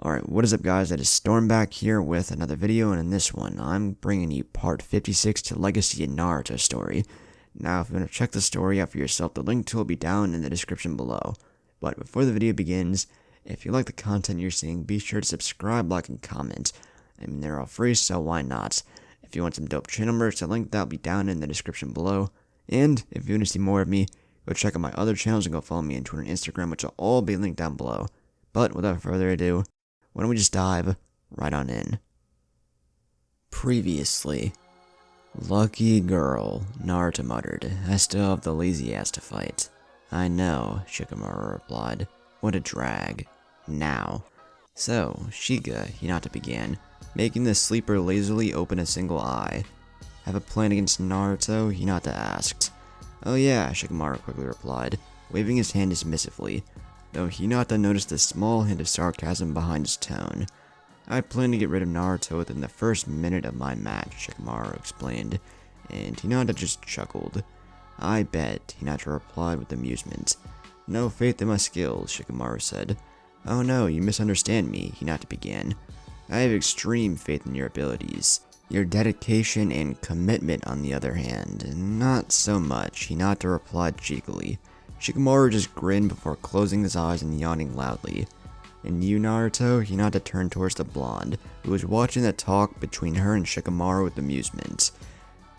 Alright, what is up guys, it is Storm back here with another video, and in this one, I'm bringing you part 56 to Legacy and Naruto story. Now, if you want to check the story out for yourself, the link to it will be down in the description below. But before the video begins, if you like the content you're seeing, be sure to subscribe, like, and comment. I mean, they're all free, so why not? If you want some dope channel merch, the link that will be down in the description below. And if you want to see more of me, go check out my other channels and go follow me on Twitter and Instagram, which will all be linked down below. But without further ado, why don't we just dive right on in. Previously. Lucky girl, Naruto muttered. I still have the lazy ass to fight. I know, Shikamaru replied. What a drag. Now. So, Shiga, Hinata began, making the sleeper lazily open a single eye. Have a plan against Naruto? Hinata asked. Oh yeah, Shikamaru quickly replied, waving his hand dismissively, though Hinata noticed a small hint of sarcasm behind his tone. I plan to get rid of Naruto within the first minute of my match, Shikamaru explained, and Hinata just chuckled. I bet, Hinata replied with amusement. No faith in my skills, Shikamaru said. Oh no, you misunderstand me, Hinata began. I have extreme faith in your abilities. Your dedication and commitment, on the other hand, not so much, Hinata replied cheekily. Shikamaru just grinned before closing his eyes and yawning loudly. And you, Naruto? Hinata turned towards the blonde, who was watching the talk between her and Shikamaru with amusement.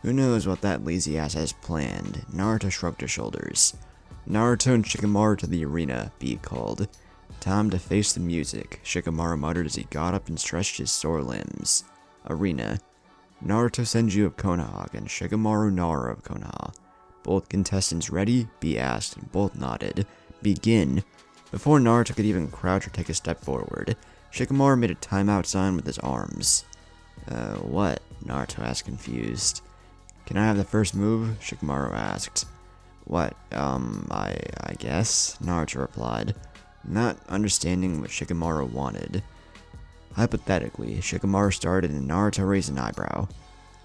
Who knows what that lazy ass has planned? Naruto shrugged his shoulders. Naruto and Shikamaru to the arena, B called. Time to face the music, Shikamaru muttered as he got up and stretched his sore limbs. Arena. Naruto Senju of Konoha and Shikamaru Nara of Konoha. Both contestants ready? B asked, and both nodded. Begin. Before Naruto could even crouch or take a step forward, Shikamaru made a timeout sign with his arms. What? Naruto asked, confused. Can I have the first move? Shikamaru asked. What, I guess? Naruto replied, not understanding what Shikamaru wanted. Hypothetically, Shikamaru started and Naruto raised an eyebrow.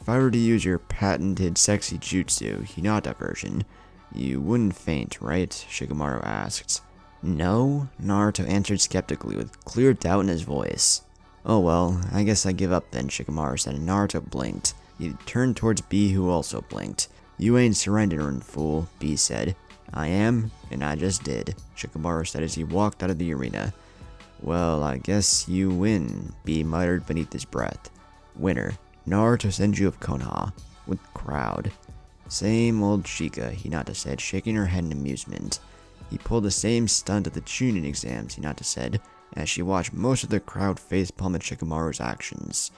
If I were to use your patented sexy jutsu, Hinata version, you wouldn't faint, right? Shikamaru asked. No? Naruto answered skeptically with clear doubt in his voice. Oh well, I guess I give up then, Shikamaru said, and Naruto blinked. He turned towards B, who also blinked. You ain't surrendering, fool, B said. I am, and I just did, Shikamaru said as he walked out of the arena. Well, I guess you win, B muttered beneath his breath. Winner. Naruto Senju of Konoha, with crowd. Same old Shika, Hinata said, shaking her head in amusement. He pulled the same stunt at the Chunin exams, Hinata said, as she watched most of the crowd facepalm at Shikamaru's actions.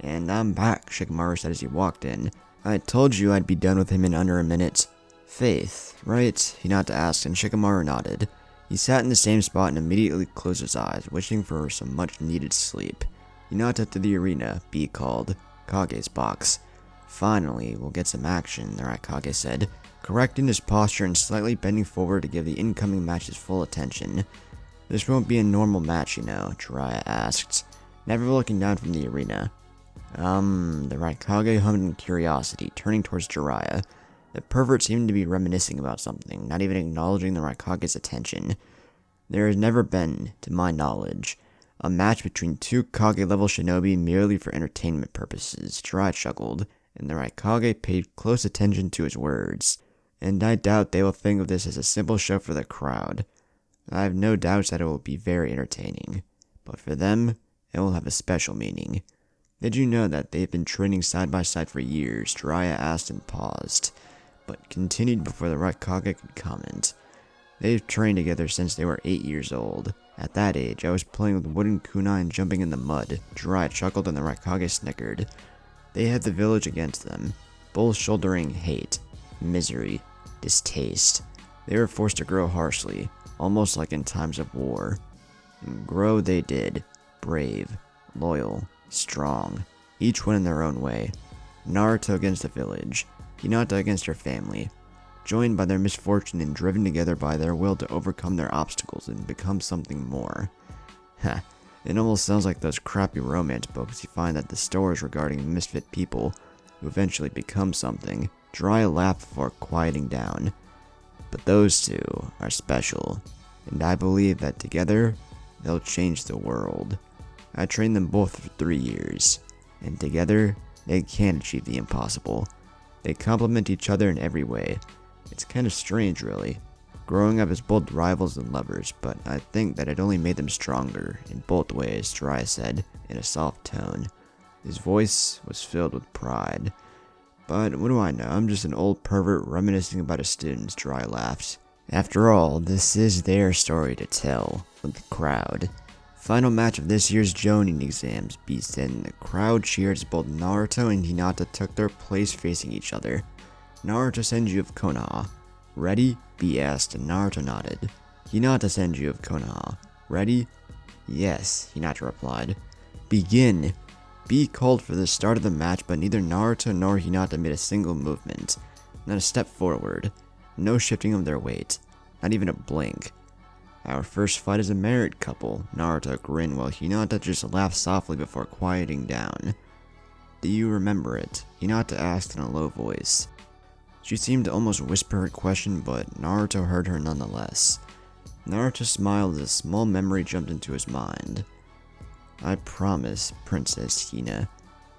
And I'm back, Shikamaru said as he walked in. I told you I'd be done with him in under a minute. Faith, right? Hinata asked, and Shikamaru nodded. He sat in the same spot and immediately closed his eyes, wishing for some much-needed sleep. Hinata to the arena, B called. Kage's box. Finally, we'll get some action, the Kage said, correcting his posture and slightly bending forward to give the incoming match his full attention. This won't be a normal match, you know, Jiraiya asked, never looking down from the arena. The Kage hummed in curiosity, turning towards Jiraiya. The pervert seemed to be reminiscing about something, not even acknowledging the Kage's attention. There has never been, to my knowledge, a match between two Kage-level shinobi merely for entertainment purposes, Jiraiya chuckled, and the Kage paid close attention to his words. And I doubt they will think of this as a simple show for the crowd. I have no doubts that it will be very entertaining, but for them, it will have a special meaning. Did you know that they've been training side by side for years? Jiraiya asked and paused, but continued before the Kage could comment. They've trained together since they were 8 years old. At that age, I was playing with wooden kunai and jumping in the mud. Jiraiya chuckled and the Kage snickered. They had the village against them, both shouldering hate, misery, distaste. They were forced to grow harshly, almost like in times of war. And grow they did, brave, loyal, strong, each one in their own way. Naruto against the village, Hinata against her family, joined by their misfortune and driven together by their will to overcome their obstacles and become something more. Heh, it almost sounds like those crappy romance books you find at the stores regarding misfit people who eventually become something. Jiraiya laughed before quieting down. But those two are special, and I believe that together, they'll change the world. I trained them both for 3 years, and together, they can achieve the impossible. They complement each other in every way. It's kind of strange, really. Growing up as both rivals and lovers, but I think that it only made them stronger in both ways, Jiraiya said, in a soft tone. His voice was filled with pride. But what do I know, I'm just an old pervert reminiscing about his students, Jiraiya laughed. After all, this is their story to tell, with the crowd. Final match of this year's Jonin exams began. The crowd cheered as both Naruto and Hinata took their place facing each other. Naruto Senju of Konoha. Ready? B asked, and Naruto nodded. Hinata Senju of Konoha. Ready? Yes, Hinata replied. Begin! B called for the start of the match, but neither Naruto nor Hinata made a single movement. Not a step forward. No shifting of their weight. Not even a blink. Our first fight is a married couple, Naruto grinned while Hinata just laughed softly before quieting down. Do you remember it? Hinata asked in a low voice. She seemed to almost whisper her question, but Naruto heard her nonetheless. Naruto smiled as a small memory jumped into his mind. I promise, Princess Hina,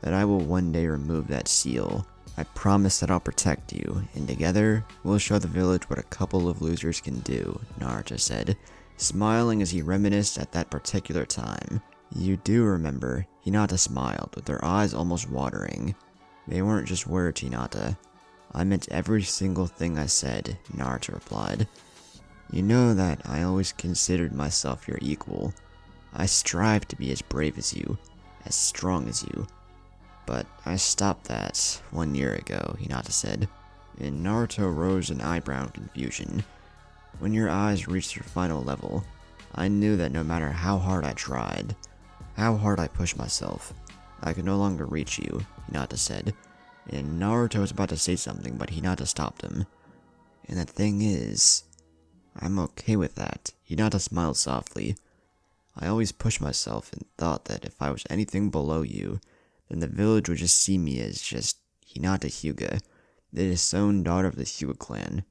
that I will one day remove that seal. I promise that I'll protect you, and together, we'll show the village what a couple of losers can do, Naruto said, smiling as he reminisced at that particular time. You do remember, Hinata smiled, with her eyes almost watering. They weren't just words, Hinata. I meant every single thing I said, Naruto replied. You know that I always considered myself your equal. I strive to be as brave as you, as strong as you. But I stopped that 1 year ago, Hinata said, and Naruto rose an eyebrow in confusion. When your eyes reached their final level, I knew that no matter how hard I tried, how hard I pushed myself, I could no longer reach you, Hinata said, and Naruto was about to say something, but Hinata stopped him. And the thing is, I'm okay with that, Hinata smiled softly. I always pushed myself and thought that if I was anything below you, then the village would just see me as just Hinata Hyuga, the disowned daughter of the Hyuga clan.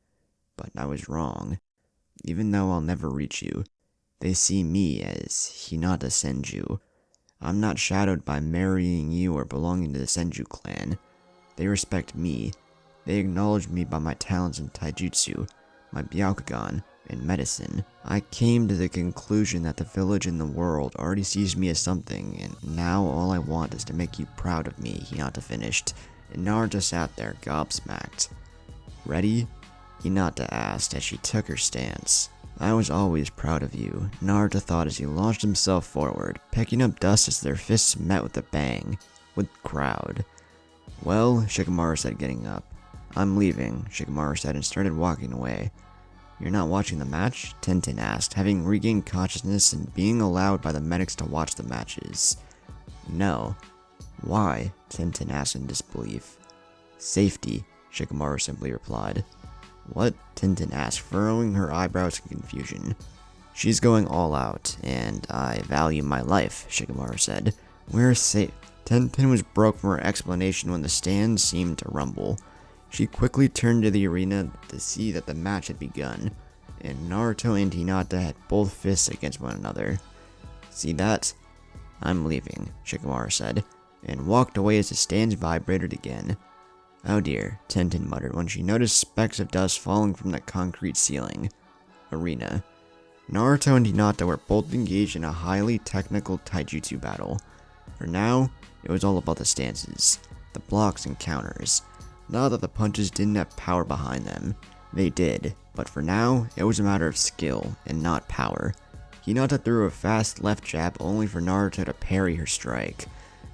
But I was wrong. Even though I'll never reach you, they see me as Hinata Senju. I'm not shadowed by marrying you or belonging to the Senju clan. They respect me. They acknowledge me by my talents in taijutsu, my Byakugan, and medicine. I came to the conclusion that the village and the world already sees me as something, and now all I want is to make you proud of me, Hinata finished, and Naruto sat there gobsmacked. Ready? Hinata asked as she took her stance. I was always proud of you, Naruto thought as he launched himself forward, picking up dust as their fists met with a bang, with crowd. Well, Shikamaru said, getting up. I'm leaving, Shikamaru said and started walking away. You're not watching the match? Tenten asked, having regained consciousness and being allowed by the medics to watch the matches. No. Why? Tenten asked in disbelief. Safety, Shikamaru simply replied. What? Tenten asked, furrowing her eyebrows in confusion. She's going all out, and I value my life, Shikamaru said. We're safe. Tenten was broke from her explanation when the stand seemed to rumble. She quickly turned to the arena to see that the match had begun, and Naruto and Hinata had both fists against one another. See that? I'm leaving, Shikamaru said, and walked away as the stands vibrated again. Oh dear, Tenten muttered when she noticed specks of dust falling from the concrete ceiling. Arena. Naruto and Hinata were both engaged in a highly technical taijutsu battle. For now, it was all about the stances, the blocks and counters. Not that the punches didn't have power behind them. They did, but for now, it was a matter of skill and not power. Hinata threw a fast left jab only for Naruto to parry her strike.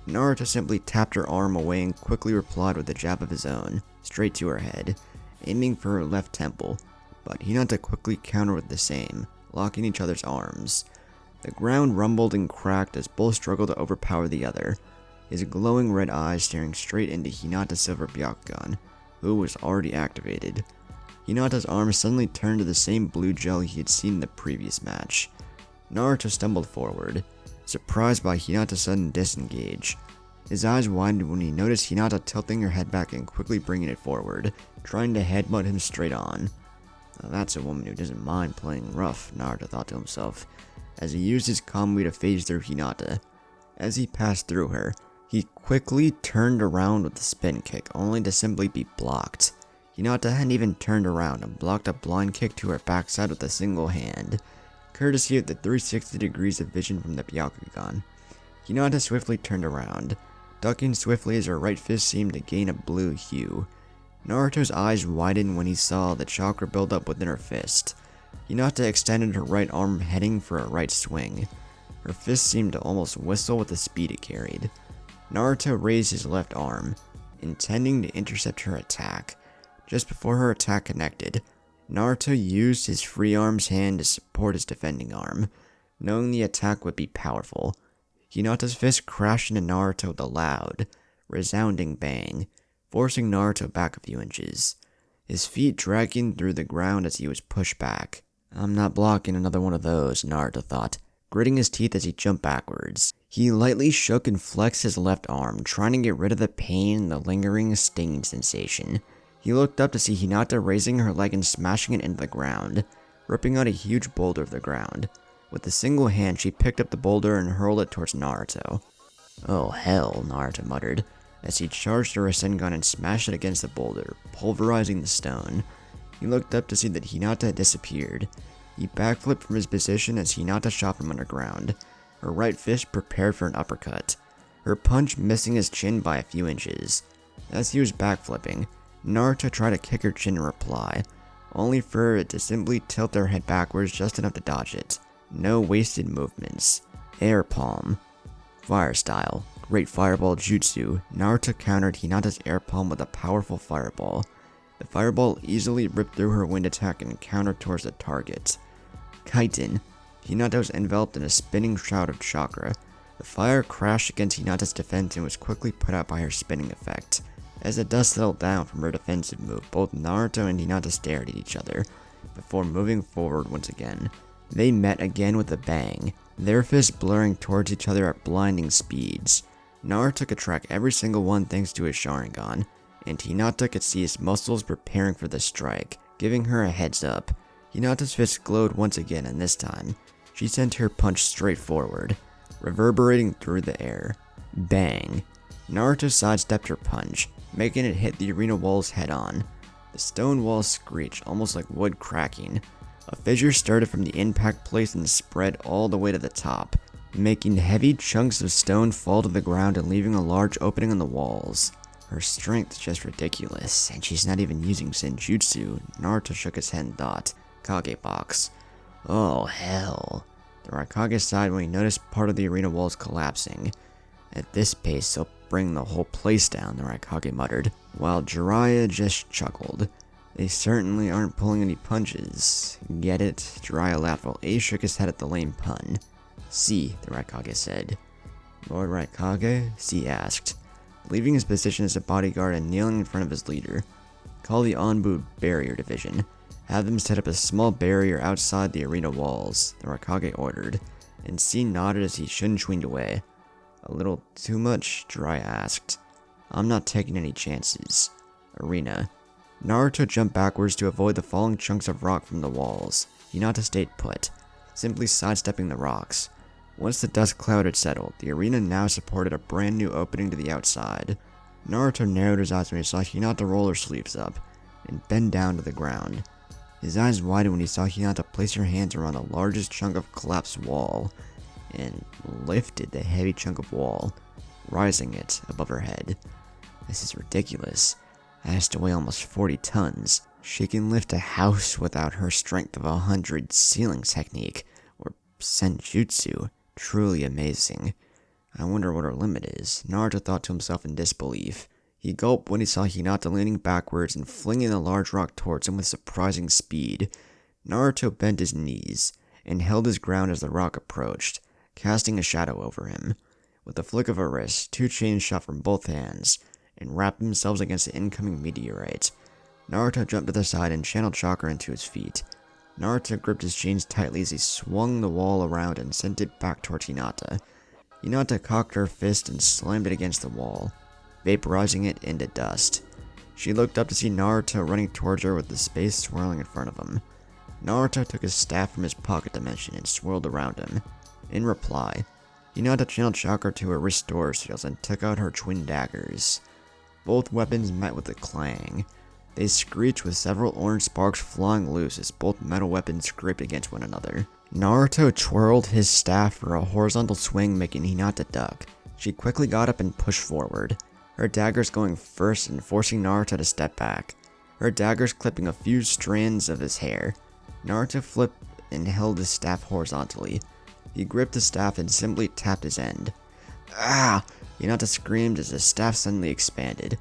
Naruto simply tapped her arm away and quickly replied with a jab of his own, straight to her head, aiming for her left temple, but Hinata quickly countered with the same, locking each other's arms. The ground rumbled and cracked as both struggled to overpower the other, his glowing red eyes staring straight into Hinata's silver Byakugan, who was already activated. Hinata's arms suddenly turned to the same blue gel he had seen in the previous match. Naruto stumbled forward, surprised by Hinata's sudden disengage. His eyes widened when he noticed Hinata tilting her head back and quickly bringing it forward, trying to headbutt him straight on. Now that's a woman who doesn't mind playing rough, Naruto thought to himself, as he used his Kamui to phase through Hinata. As he passed through her, he quickly turned around with a spin kick, only to simply be blocked. Hinata hadn't even turned around and blocked a blind kick to her backside with a single hand, courtesy of the 360 degrees of vision from the Byakugan. Hinata swiftly turned around, ducking swiftly as her right fist seemed to gain a blue hue. Naruto's eyes widened when he saw the chakra build up within her fist. Hinata extended her right arm, heading for a right swing. Her fist seemed to almost whistle with the speed it carried. Naruto raised his left arm, intending to intercept her attack. Just before her attack connected, Naruto used his free arm's hand to support his defending arm, knowing the attack would be powerful. Hinata's fist crashed into Naruto with a loud, resounding bang, forcing Naruto back a few inches, his feet dragging through the ground as he was pushed back. "I'm not blocking another one of those," Naruto thought, gritting his teeth as he jumped backwards. He lightly shook and flexed his left arm, trying to get rid of the pain and the lingering stinging sensation. He looked up to see Hinata raising her leg and smashing it into the ground, ripping out a huge boulder of the ground. With a single hand, she picked up the boulder and hurled it towards Naruto. "Oh hell," Naruto muttered, as he charged her Rasengan and smashed it against the boulder, pulverizing the stone. He looked up to see that Hinata had disappeared. He backflipped from his position as Hinata shot from underground, her right fist prepared for an uppercut, her punch missing his chin by a few inches. As he was backflipping, Naruto tried to kick her chin in reply, only for it to simply tilt her head backwards just enough to dodge it. No wasted movements. Air palm. Fire style. Great fireball jutsu. Naruto countered Hinata's air palm with a powerful fireball. The fireball easily ripped through her wind attack and countered towards the target. Kaiten. Hinata was enveloped in a spinning shroud of chakra. The fire crashed against Hinata's defense and was quickly put out by her spinning effect. As the dust settled down from her defensive move, both Naruto and Hinata stared at each other, before moving forward once again. They met again with a bang, their fists blurring towards each other at blinding speeds. Naruto could track every single one thanks to his Sharingan, and Hinata could see his muscles preparing for the strike, giving her a heads up. Hinata's fist glowed once again, and this time, she sent her punch straight forward, reverberating through the air. Bang! Naruto sidestepped her punch, making it hit the arena walls head-on. The stone walls screeched, almost like wood cracking. A fissure started from the impact place and spread all the way to the top, making heavy chunks of stone fall to the ground and leaving a large opening on the walls. Her strength's just ridiculous, and she's not even using Senjutsu. Naruto shook his head and thought, Kage box. Oh hell. The Raikage sighed when he noticed part of the arena walls collapsing. At this pace, they'll bring the whole place down, the Raikage muttered, while Jiraiya just chuckled. They certainly aren't pulling any punches. Get it? Jiraiya laughed while Ace shook his head at the lame pun. See, the Raikage said. Lord Raikage? C asked, leaving his position as a bodyguard and kneeling in front of his leader. Call the Anbu barrier division. Have them set up a small barrier outside the arena walls, the Raikage ordered, and C nodded as he shun-swinged away. A little too much? Jiraiya asked. I'm not taking any chances. Arena. Naruto jumped backwards to avoid the falling chunks of rock from the walls. Hinata stayed put, simply sidestepping the rocks. Once the dust cloud had settled, the arena now supported a brand new opening to the outside. Naruto narrowed his eyes when he saw Hinata roll her sleeves up and bend down to the ground. His eyes widened when he saw Hinata place her hands around the largest chunk of collapsed wall and lifted the heavy chunk of wall, rising it above her head. This is ridiculous. It has to weigh almost 40 tons. She can lift a house without her strength of 100 ceiling technique, or senjutsu. Truly amazing. I wonder what her limit is. Naruto thought to himself in disbelief. He gulped when he saw Hinata leaning backwards and flinging a large rock towards him with surprising speed. Naruto bent his knees and held his ground as the rock approached, casting a shadow over him. With a flick of a wrist, 2 chains shot from both hands and wrapped themselves against the incoming meteorite. Naruto jumped to the side and channeled chakra into his feet. Naruto gripped his chains tightly as he swung the wall around and sent it back towards Hinata. Hinata cocked her fist and slammed it against the wall, vaporizing it into dust. She looked up to see Naruto running towards her with the space swirling in front of him. Naruto took his staff from his pocket dimension and swirled around him. In reply, Hinata channeled chakra to her restore seals and took out her twin daggers. Both weapons met with a clang. They screeched with several orange sparks flying loose as both metal weapons scraped against one another. Naruto twirled his staff for a horizontal swing, making Hinata duck. She quickly got up and pushed forward, her daggers going first and forcing Naruto to step back, her daggers clipping a few strands of his hair. Naruto flipped and held his staff horizontally. He gripped the staff and simply tapped his end. Ah! Hinata screamed as the staff suddenly expanded,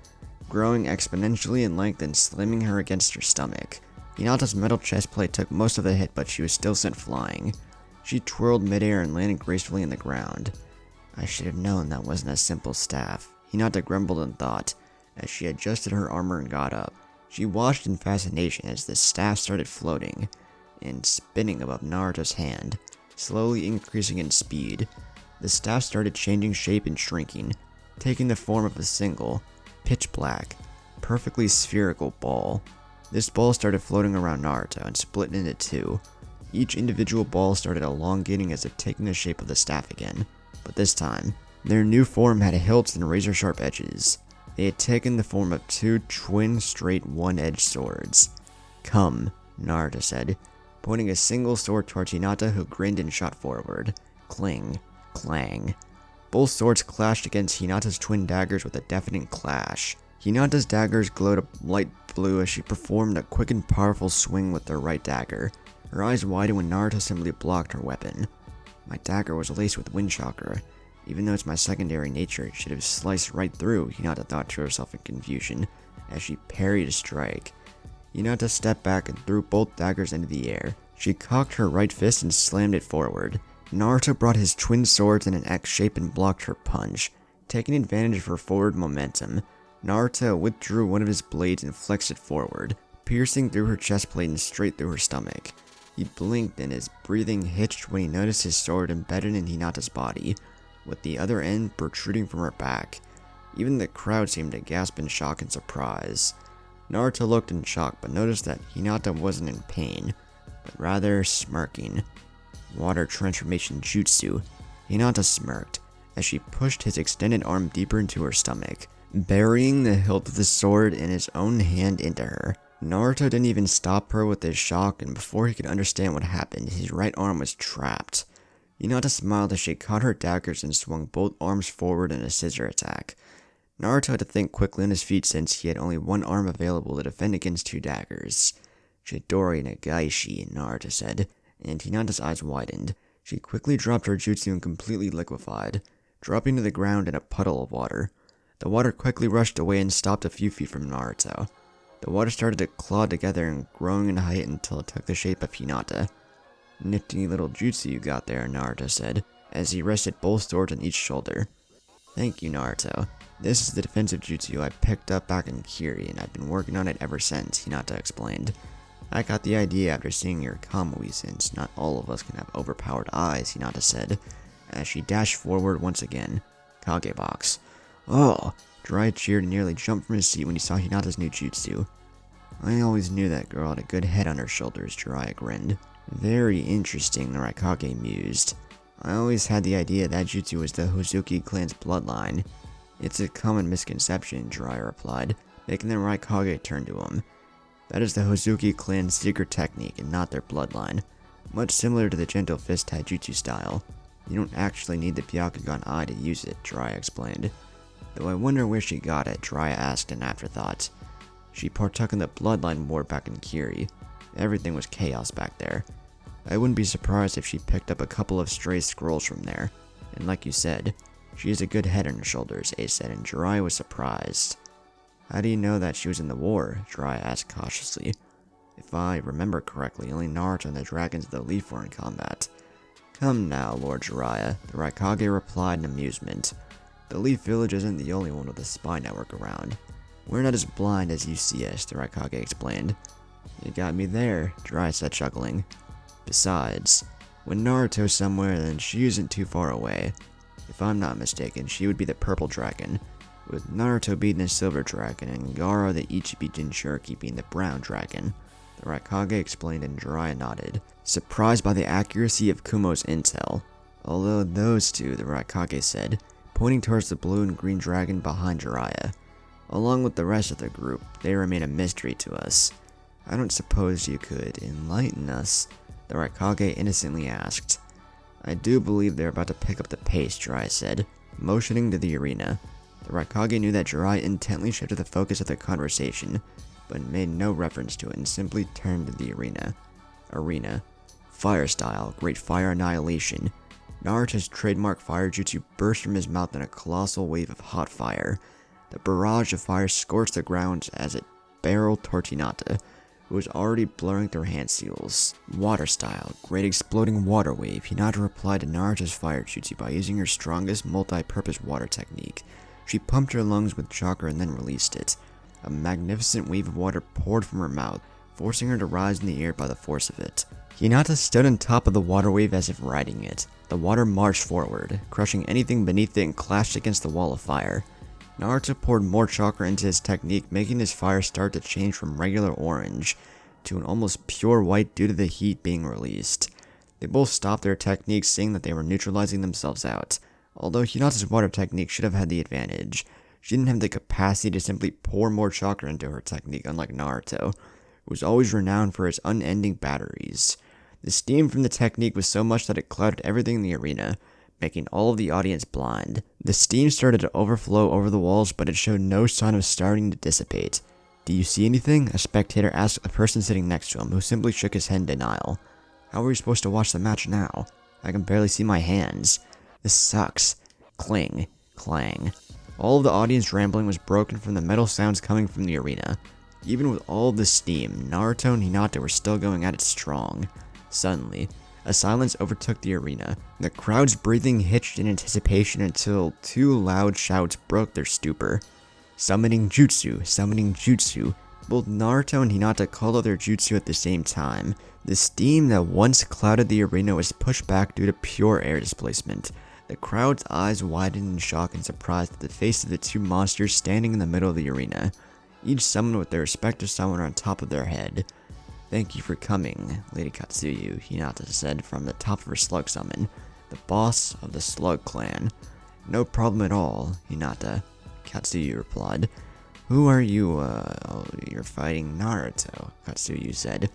growing exponentially in length and slamming her against her stomach. Hinata's metal chest plate took most of the hit, but she was still sent flying. She twirled midair and landed gracefully in the ground. I should have known that wasn't a simple staff, Hinata grumbled in thought, as she adjusted her armor and got up. She watched in fascination as the staff started floating and spinning above Naruto's hand, slowly increasing in speed. The staff started changing shape and shrinking, taking the form of a single, pitch black, perfectly spherical ball. This ball started floating around Naruto and split into two. Each individual ball started elongating as if taking the shape of the staff again, but this time, their new form had hilts and razor-sharp edges. They had taken the form of two twin straight one-edged swords. Come, Naruto said, pointing a single sword towards Hinata, who grinned and shot forward. Cling, clang. Both swords clashed against Hinata's twin daggers with a deafening clash. Hinata's daggers glowed a light blue as she performed a quick and powerful swing with her right dagger. Her eyes widened when Naruto simply blocked her weapon. My dagger was laced with wind chakra. Even though it's my secondary nature, it should have sliced right through, Hinata thought to herself in confusion, as she parried a strike. Hinata stepped back and threw both daggers into the air. She cocked her right fist and slammed it forward. Naruto brought his twin swords in an X shape and blocked her punch. Taking advantage of her forward momentum, Naruto withdrew one of his blades and flexed it forward, piercing through her chest plate and straight through her stomach. He blinked and his breathing hitched when he noticed his sword embedded in Hinata's body, with the other end protruding from her back. Even the crowd seemed to gasp in shock and surprise. Naruto looked in shock but noticed that Hinata wasn't in pain, but rather smirking. Water transformation jutsu, Hinata smirked as she pushed his extended arm deeper into her stomach, burying the hilt of the sword in his own hand into her. Naruto didn't even stop her with his shock, and before he could understand what happened, his right arm was trapped. Hinata smiled as she caught her daggers and swung both arms forward in a scissor attack. Naruto had to think quickly on his feet since he had only one arm available to defend against two daggers. Chidori Nagaishi, Naruto said, and Hinata's eyes widened. She quickly dropped her jutsu and completely liquefied, dropping to the ground in a puddle of water. The water quickly rushed away and stopped a few feet from Naruto. The water started to claw together and growing in height until it took the shape of Hinata. Nifty little jutsu you got there, Naruto said, as he rested both swords on each shoulder. Thank you, Naruto. This is the defensive jutsu I picked up back in Kiri, and I've been working on it ever since, Hinata explained. I got the idea after seeing your Kamui, since not all of us can have overpowered eyes, Hinata said, as she dashed forward once again. Kage box. Oh! Jiraiya cheered and nearly jumped from his seat when he saw Hinata's new jutsu. I always knew that girl had a good head on her shoulders, Jiraiya grinned. Very interesting, the Raikage mused. I always had the idea that jutsu was the Hozuki clan's bloodline. It's a common misconception, Jiraiya replied, making the Raikage turn to him. That is the Hozuki clan's secret technique and not their bloodline. Much similar to the Gentle Fist Taijutsu style. You don't actually need the Byakugan Eye to use it, Jiraiya explained. Though I wonder where she got it, Jiraiya asked in afterthought. She partook in the bloodline war back in Kiri. Everything was chaos back there. I wouldn't be surprised if she picked up a couple of stray scrolls from there. And like you said, she has a good head on her shoulders, Ace said, and Jiraiya was surprised. How do you know that she was in the war? Jiraiya asked cautiously. If I remember correctly, only Naruto and the dragons of the Leaf were in combat. Come now, Lord Jiraiya, the Raikage replied in amusement. The Leaf Village isn't the only one with a spy network around. We're not as blind as you see us, the Raikage explained. You got me there, Jiraiya said, chuckling. Besides, when Naruto's somewhere, then she isn't too far away. If I'm not mistaken, she would be the purple dragon, with Naruto being the silver dragon and Gaara the Ichibi Jinchuriki being the brown dragon. The Raikage explained and Jiraiya nodded, surprised by the accuracy of Kumo's intel. Although those two, the Raikage said, pointing towards the blue and green dragon behind Jiraiya. Along with the rest of the group, they remain a mystery to us. I don't suppose you could enlighten us? The Raikage innocently asked. I do believe they're about to pick up the pace, Jiraiya said, motioning to the arena. The Raikage knew that Jiraiya intently shifted the focus of the conversation, but made no reference to it and simply turned to the arena. Arena. Fire style, great fire annihilation. Naruto's trademark fire jutsu burst from his mouth in a colossal wave of hot fire. The barrage of fire scorched the ground as it barreled towards Hinata, who was already blurring through hand seals. Water style, great exploding water wave. Hinata replied to Naruto's fire jutsu by using her strongest multi-purpose water technique. She pumped her lungs with chakra and then released it. A magnificent wave of water poured from her mouth, forcing her to rise in the air by the force of it. Hinata stood on top of the water wave as if riding it. The water marched forward, crushing anything beneath it and clashed against the wall of fire. Naruto poured more chakra into his technique, making his fire start to change from regular orange to an almost pure white due to the heat being released. They both stopped their techniques, seeing that they were neutralizing themselves out. Although Hinata's water technique should have had the advantage, she didn't have the capacity to simply pour more chakra into her technique, unlike Naruto, who was always renowned for his unending batteries. The steam from the technique was so much that it clouded everything in the arena, making all of the audience blind. The steam started to overflow over the walls, but it showed no sign of starting to dissipate. Do you see anything? A spectator asked a person sitting next to him, who simply shook his head in denial. How are we supposed to watch the match now? I can barely see my hands. This sucks. Cling. Clang. All of the audience rambling was broken from the metal sounds coming from the arena. Even with all of the steam, Naruto and Hinata were still going at it strong. Suddenly, a silence overtook the arena. The crowd's breathing hitched in anticipation until two loud shouts broke their stupor. Summoning jutsu, summoning jutsu. Both Naruto and Hinata called out their jutsu at the same time. The steam that once clouded the arena was pushed back due to pure air displacement. The crowd's eyes widened in shock and surprise at the face of the two monsters standing in the middle of the arena, each summoned with their respective summoner on top of their head. Thank you for coming, Lady Katsuyu, Hinata said from the top of her slug summon, the boss of the Slug Clan. No problem at all, Hinata, Katsuyu replied. Who are you, you're fighting Naruto, Katsuyu said.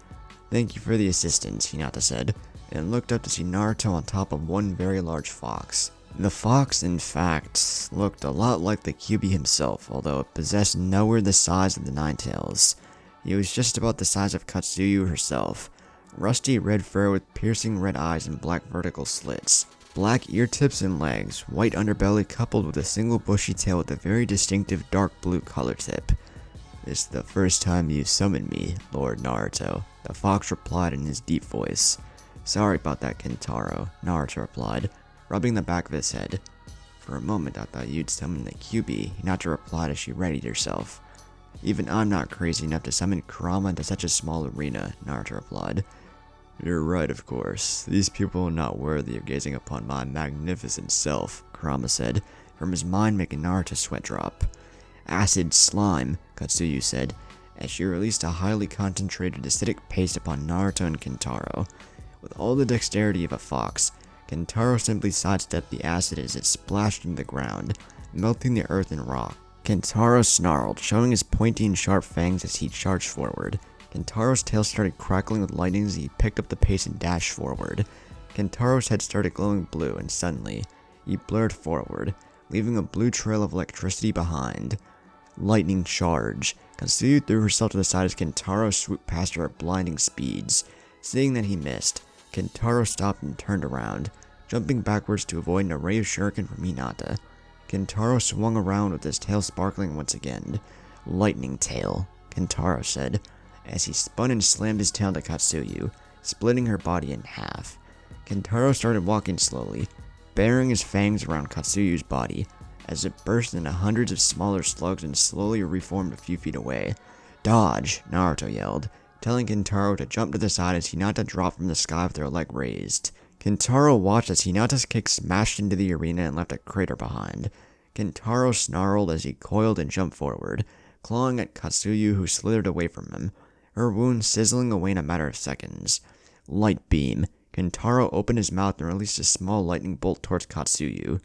Thank you for the assistance, Hinata said, and looked up to see Naruto on top of one very large fox. The fox, in fact, looked a lot like the Kyuubi himself, although it possessed nowhere the size of the Ninetales. He was just about the size of Katsuyu herself. Rusty red fur with piercing red eyes and black vertical slits. Black ear tips and legs, white underbelly coupled with a single bushy tail with a very distinctive dark blue color tip. This is the first time you've summoned me, Lord Naruto, the fox replied in his deep voice. Sorry about that, Kentaro, Naruto replied, rubbing the back of his head. For a moment I thought you'd summon the Kyuubi, Hinata replied as she readied herself. Even I'm not crazy enough to summon Kurama into such a small arena, Naruto replied. You're right, of course. These people are not worthy of gazing upon my magnificent self, Kurama said, from his mind making Naruto sweat drop. Acid slime, Katsuyu said, as she released a highly concentrated acidic paste upon Naruto and Kentaro. With all the dexterity of a fox, Kentaro simply sidestepped the acid as it splashed into the ground, melting the earth and rock. Kentaro snarled, showing his pointy and sharp fangs as he charged forward. Kentaro's tail started crackling with lightning as he picked up the pace and dashed forward. Kentaro's head started glowing blue, and suddenly, he blurred forward, leaving a blue trail of electricity behind. Lightning charge. Katsuyu threw herself to the side as Kentaro swooped past her at blinding speeds. Seeing that he missed, Kentaro stopped and turned around, jumping backwards to avoid an array of shuriken from Hinata. Kentaro swung around with his tail sparkling once again. Lightning tail, Kentaro said, as he spun and slammed his tail to Katsuyu, splitting her body in half. Kentaro started walking slowly, burying his fangs around Katsuyu's body, as it burst into hundreds of smaller slugs and slowly reformed a few feet away. Dodge, Naruto yelled, telling Kentaro to jump to the side as Hinata dropped from the sky with her leg raised. Kentaro watched as Hinata's kick smashed into the arena and left a crater behind. Kentaro snarled as he coiled and jumped forward, clawing at Katsuyu who slithered away from him, her wound sizzling away in a matter of seconds. Light beam. Kentaro opened his mouth and released a small lightning bolt towards Katsuyu.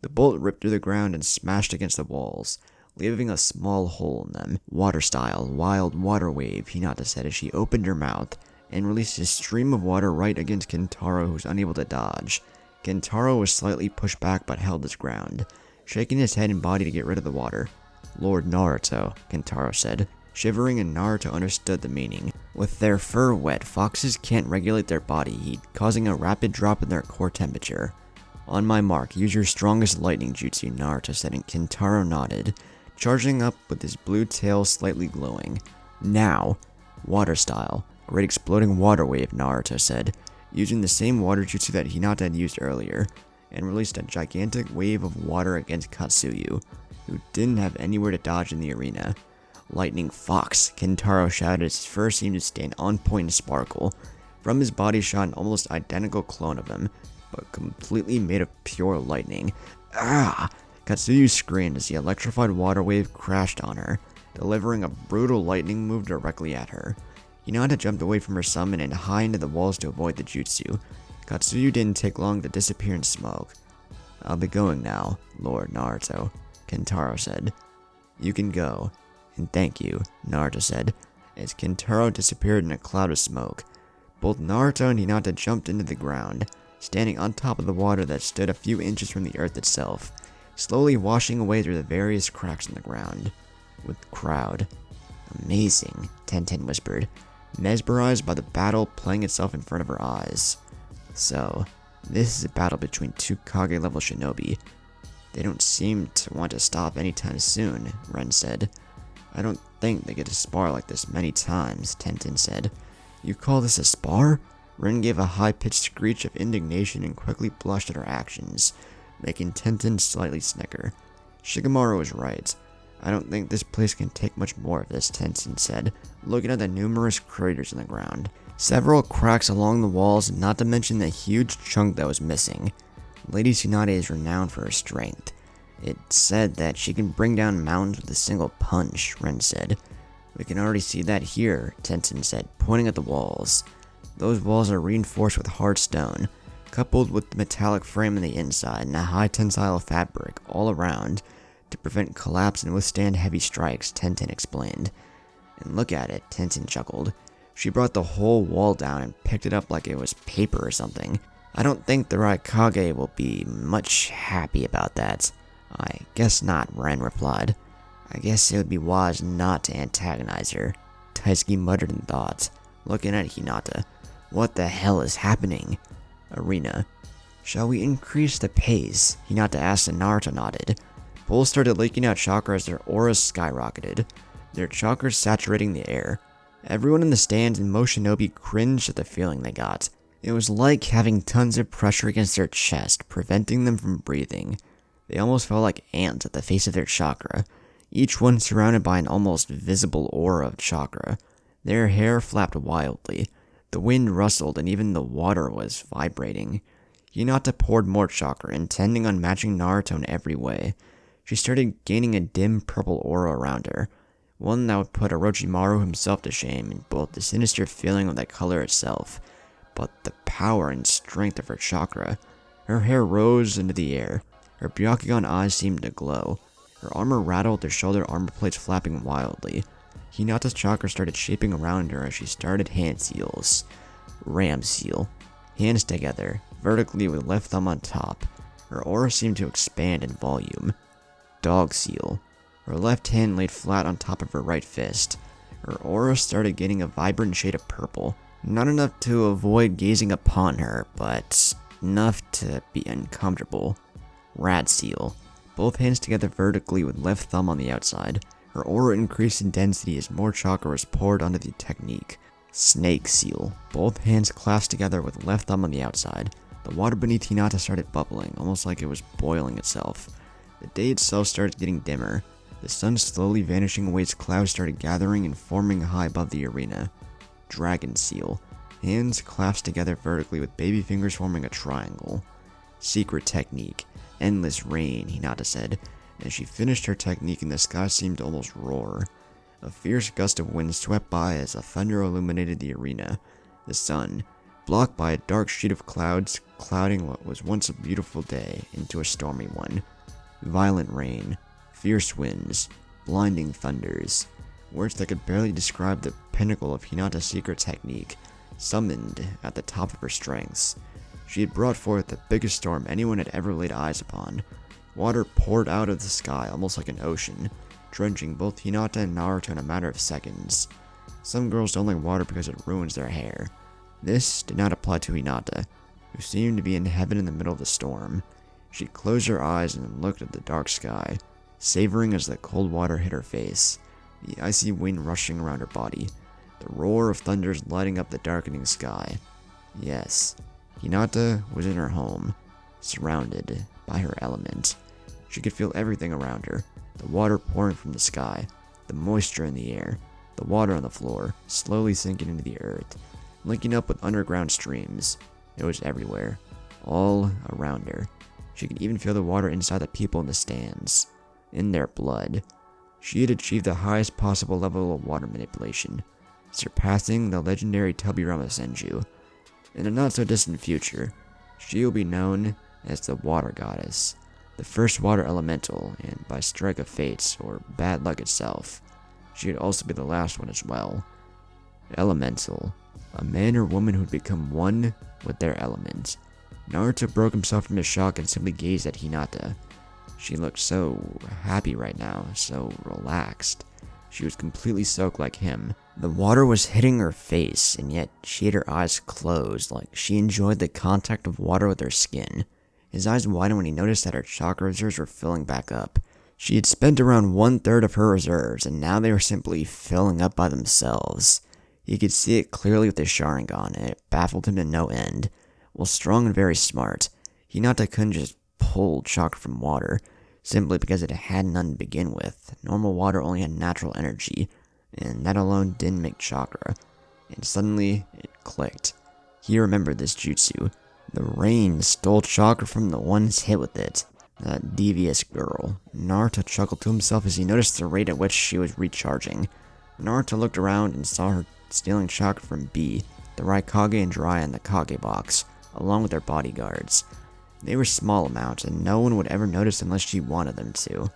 The bolt ripped through the ground and smashed against the walls, leaving a small hole in them. Water style, wild water wave, Hinata said as she opened her mouth and released a stream of water right against Kentaro, who was unable to dodge. Kentaro was slightly pushed back but held his ground, shaking his head and body to get rid of the water. Lord Naruto, Kentaro said. Shivering, and Naruto understood the meaning. With their fur wet, foxes can't regulate their body heat, causing a rapid drop in their core temperature. On my mark, use your strongest lightning jutsu, Naruto said, and Kentaro nodded, charging up with his blue tail slightly glowing. Now, water style, great exploding water wave, Naruto said, using the same water jutsu that Hinata had used earlier, and released a gigantic wave of water against Katsuyu, who didn't have anywhere to dodge in the arena. Lightning Fox, Kentaro shouted as his fur seemed to stand on point and sparkle. From his body shot an almost identical clone of him, but completely made of pure lightning. Ah! Katsuyu screamed as the electrified water wave crashed on her, delivering a brutal lightning move directly at her. Hinata jumped away from her summon and high into the walls to avoid the jutsu. Katsuyu didn't take long to disappear in smoke. I'll be going now, Lord Naruto, Kentaro said. You can go. And thank you, Naruto said, as Kentaro disappeared in a cloud of smoke. Both Naruto and Hinata jumped into the ground, standing on top of the water that stood a few inches from the earth itself, slowly washing away through the various cracks in the ground. With the crowd. Amazing, Tenten whispered, mesmerized by the battle playing itself in front of her eyes. So, this is a battle between two Kage-level shinobi. They don't seem to want to stop anytime soon, Ren said. I don't think they get to spar like this many times, Tenten said. You call this a spar? Ren gave a high-pitched screech of indignation and quickly blushed at her actions, making Tenten slightly snicker. Shikamaru was right. I don't think this place can take much more of this, Tenten said, looking at the numerous craters in the ground. Several cracks along the walls, not to mention the huge chunk that was missing. Lady Tsunade is renowned for her strength. It said that she can bring down mountains with a single punch, Ren said. We can already see that here, Tenten said, pointing at the walls. Those walls are reinforced with hard stone, coupled with the metallic frame on the inside and a high tensile fabric all around to prevent collapse and withstand heavy strikes, Tenten explained. And look at it, Tenten chuckled. She brought the whole wall down and picked it up like it was paper or something. I don't think the Raikage will be much happy about that. I guess not, Ren replied. I guess it would be wise not to antagonize her, Taisuke muttered in thought, looking at Hinata. What the hell is happening? Arena. Shall we increase the pace? Hinata asked and Naruto nodded. Both started leaking out chakra as their auras skyrocketed, their chakras saturating the air. Everyone in the stands and Moshinobi cringed at the feeling they got. It was like having tons of pressure against their chest, preventing them from breathing. They almost felt like ants at the face of their chakra, each one surrounded by an almost visible aura of chakra. Their hair flapped wildly. The wind rustled and even the water was vibrating. Hinata poured more chakra, intending on matching Naruto in every way. She started gaining a dim purple aura around her, one that would put Orochimaru himself to shame in both the sinister feeling of that color itself, but the power and strength of her chakra. Her hair rose into the air. Her Byakugan eyes seemed to glow. Her armor rattled, her shoulder armor plates flapping wildly. Hinata's chakra started shaping around her as she started hand seals. Ram seal. Hands together, vertically with left thumb on top. Her aura seemed to expand in volume. Dog seal. Her left hand laid flat on top of her right fist. Her aura started getting a vibrant shade of purple. Not enough to avoid gazing upon her, but enough to be uncomfortable. Rat seal. Both hands together vertically with left thumb on the outside. Her aura increased in density as more chakra was poured onto the technique. Snake seal. Both hands clasped together with left thumb on the outside. The water beneath Hinata started bubbling, almost like it was boiling itself. The day itself started getting dimmer. The sun slowly vanishing away as clouds started gathering and forming high above the arena. Dragon seal. Hands clasped together vertically with baby fingers forming a triangle. Secret technique. Endless rain, Hinata said. As she finished her technique and the sky seemed to almost roar. A fierce gust of wind swept by as a thunder illuminated the arena. The sun, blocked by a dark sheet of clouds clouding what was once a beautiful day into a stormy one. Violent rain, fierce winds, blinding thunders, words that could barely describe the pinnacle of Hinata's secret technique, summoned at the top of her strengths. She had brought forth the biggest storm anyone had ever laid eyes upon. Water poured out of the sky almost like an ocean, drenching both Hinata and Naruto in a matter of seconds. Some girls don't like water because it ruins their hair. This did not apply to Hinata, who seemed to be in heaven in the middle of the storm. She closed her eyes and looked at the dark sky, savoring as the cold water hit her face, the icy wind rushing around her body, the roar of thunders lighting up the darkening sky. Yes, Hinata was in her home, surrounded by her element. She could feel everything around her, the water pouring from the sky, the moisture in the air, the water on the floor, slowly sinking into the earth, linking up with underground streams. It was everywhere, all around her. She could even feel the water inside the people in the stands, in their blood. She had achieved the highest possible level of water manipulation, surpassing the legendary Tobirama Senju. In a not-so-distant future, she will be known as the Water Goddess, the first water elemental, and by strike of fate, or bad luck itself, she would also be the last one as well. Elemental, a man or woman who would become one with their element. Naruto broke himself from his shock and simply gazed at Hinata. She looked so happy right now, so relaxed. She was completely soaked like him. The water was hitting her face, and yet she had her eyes closed, like she enjoyed the contact of water with her skin. His eyes widened when he noticed that her chakra reserves were filling back up. She had spent around 1/3 of her reserves, and now they were simply filling up by themselves. He could see it clearly with his Sharingan, and it baffled him to no end. While strong and very smart, Hinata couldn't just pull chakra from water, simply because it had none to begin with. Normal water only had natural energy, and that alone didn't make chakra. And suddenly, it clicked. He remembered this jutsu. The rain stole chakra from the ones hit with it. That devious girl. Naruto chuckled to himself as he noticed the rate at which she was recharging. Naruto looked around and saw her stealing chakra from B, the Raikage and Jiraiya in the Kage box, along with their bodyguards. They were small amounts, and no one would ever notice unless she wanted them to.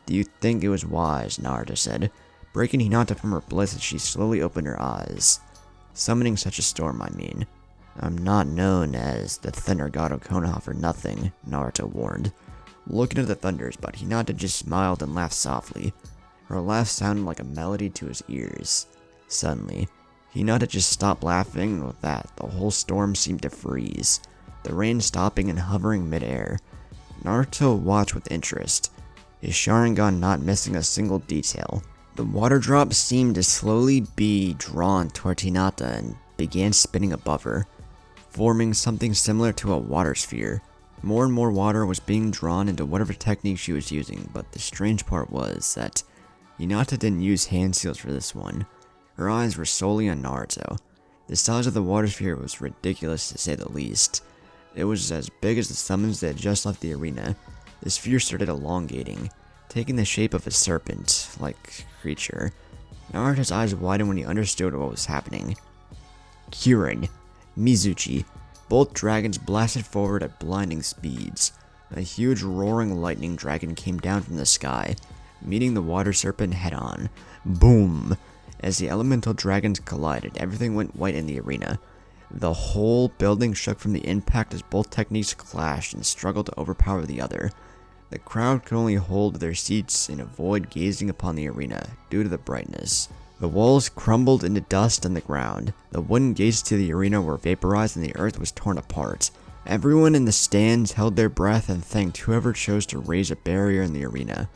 "Do you think it was wise?" Naruto said, breaking Hinata from her bliss as she slowly opened her eyes. "Summoning such a storm, I mean. I'm not known as the Thunder God of Konoha for nothing," Naruto warned, looking at the thunders, but Hinata just smiled and laughed softly. Her laugh sounded like a melody to his ears. Suddenly, Hinata just stopped laughing, and with that, the whole storm seemed to freeze, the rain stopping and hovering midair. Naruto watched with interest, his Sharingan not missing a single detail. The water drops seemed to slowly be drawn toward Hinata and began spinning above her, forming something similar to a water sphere. More and more water was being drawn into whatever technique she was using, but the strange part was that Hinata didn't use hand seals for this one. Her eyes were solely on Naruto. The size of the water sphere was ridiculous to say the least. It was as big as the summons that had just left the arena. The sphere started elongating, taking the shape of a serpent-like creature. Naruto's eyes widened when he understood what was happening. Kirin, Mizuchi, both dragons blasted forward at blinding speeds. A huge roaring lightning dragon came down from the sky, meeting the water serpent head-on. Boom! As the elemental dragons collided, everything went white in the arena. The whole building shook from the impact as both techniques clashed and struggled to overpower the other. The crowd could only hold their seats and avoid gazing upon the arena due to the brightness. The walls crumbled into dust on the ground. The wooden gates to the arena were vaporized and the earth was torn apart. Everyone in the stands held their breath and thanked whoever chose to raise a barrier in the arena.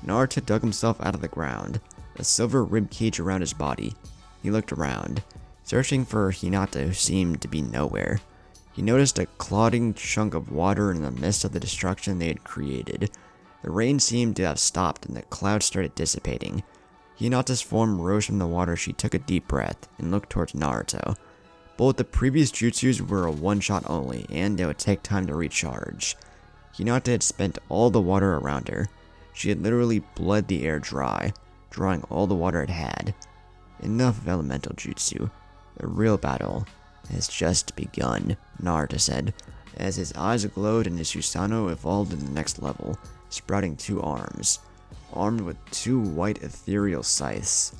Naruto dug himself out of the ground, a silver rib cage around his body. He looked around, searching for Hinata, who seemed to be nowhere. He noticed a clotting chunk of water in the midst of the destruction they had created. The rain seemed to have stopped and the clouds started dissipating. Hinata's form rose from the water. She took a deep breath and looked towards Naruto. Both the previous jutsus were a one-shot only, and it would take time to recharge. Hinata had spent all the water around her. She had literally bled the air dry, drawing all the water it had. Enough of elemental jutsu. The real battle has just begun, Naruto said, as his eyes glowed and his Susanoo evolved to the next level, sprouting 2 arms, armed with 2 white ethereal scythes.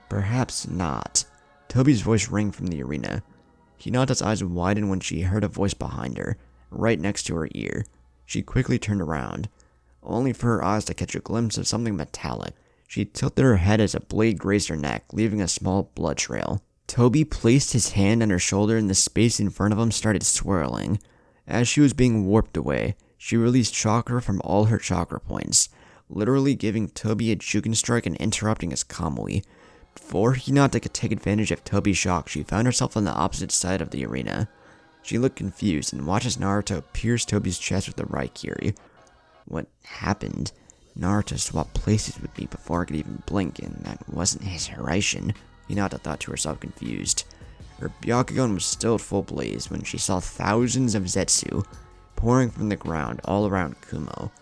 Perhaps not. Tobi's voice rang from the arena. Hinata's eyes widened when she heard a voice behind her, right next to her ear. She quickly turned around, only for her eyes to catch a glimpse of something metallic. She tilted her head as a blade grazed her neck, leaving a small blood trail. Tobi placed his hand on her shoulder and the space in front of him started swirling. As she was being warped away, she released chakra from all her chakra points, literally giving Tobi a Juken strike and interrupting his Kamui. Before Hinata could take advantage of Tobi's shock, she found herself on the opposite side of the arena. She looked confused and watched as Naruto pierced Tobi's chest with the Raikiri. What happened? Naruto swapped places with me before I could even blink, and that wasn't his Hiraishin, Hinata thought to herself, confused. Her Byakugan was still at full blaze when she saw thousands of Zetsu pouring from the ground all around Kumo.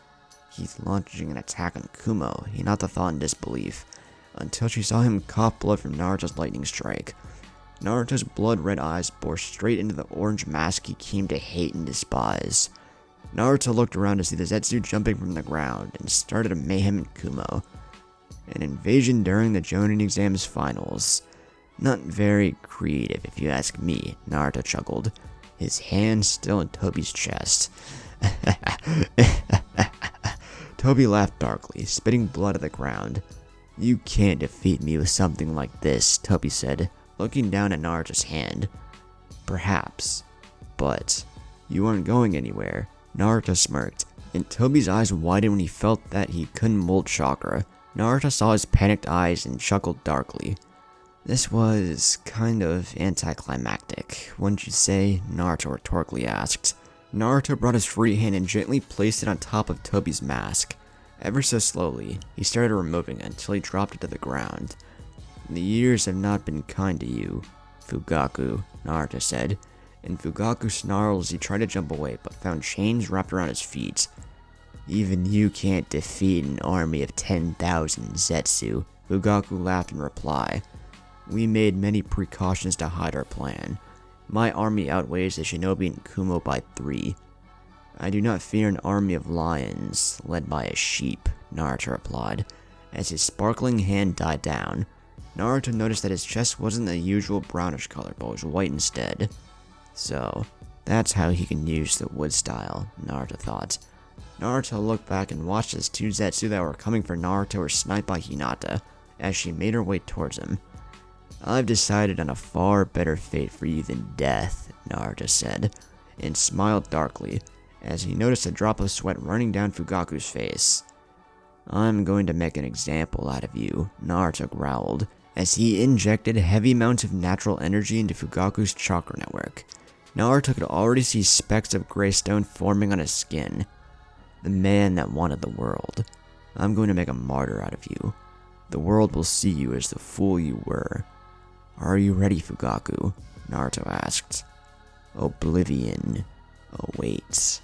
He's launching an attack on Kumo, Hinata thought in disbelief, until she saw him cough blood from Naruto's lightning strike. Naruto's blood-red eyes bore straight into the orange mask he came to hate and despise. Naruto looked around to see the Zetsu jumping from the ground and started a mayhem in Kumo. An invasion during the Jonin exams finals. Not very creative if you ask me, Naruto chuckled, his hand still in Tobi's chest. Tobi laughed darkly, spitting blood at the ground. You can't defeat me with something like this, Tobi said, looking down at Naruto's hand. Perhaps, but you aren't going anywhere. Naruto smirked, and Tobi's eyes widened when he felt that he couldn't mold chakra. Naruto saw his panicked eyes and chuckled darkly. This was kind of anticlimactic, wouldn't you say? Naruto rhetorically asked. Naruto brought his free hand and gently placed it on top of Tobi's mask. Ever so slowly, he started removing it until he dropped it to the ground. The years have not been kind to you, Fugaku, Naruto said. And Fugaku snarled as he tried to jump away, but found chains wrapped around his feet. Even you can't defeat an army of 10,000 Zetsu, Fugaku laughed in reply. We made many precautions to hide our plan. My army outweighs the shinobi in Kumo by 3. I do not fear an army of lions, led by a sheep, Naruto replied. As his sparkling hand died down, Naruto noticed that his chest wasn't the usual brownish color, but was white instead. So, that's how he can use the wood style, Naruto thought. Naruto looked back and watched as 2 Zetsu that were coming for Naruto were sniped by Hinata, as she made her way towards him. I've decided on a far better fate for you than death, Naruto said, and smiled darkly, as he noticed a drop of sweat running down Fugaku's face. I'm going to make an example out of you, Naruto growled, as he injected heavy amounts of natural energy into Fugaku's chakra network. Naruto could already see specks of gray stone forming on his skin. The man that wanted the world. I'm going to make a martyr out of you. The world will see you as the fool you were. Are you ready, Fugaku? Naruto asked. Oblivion awaits.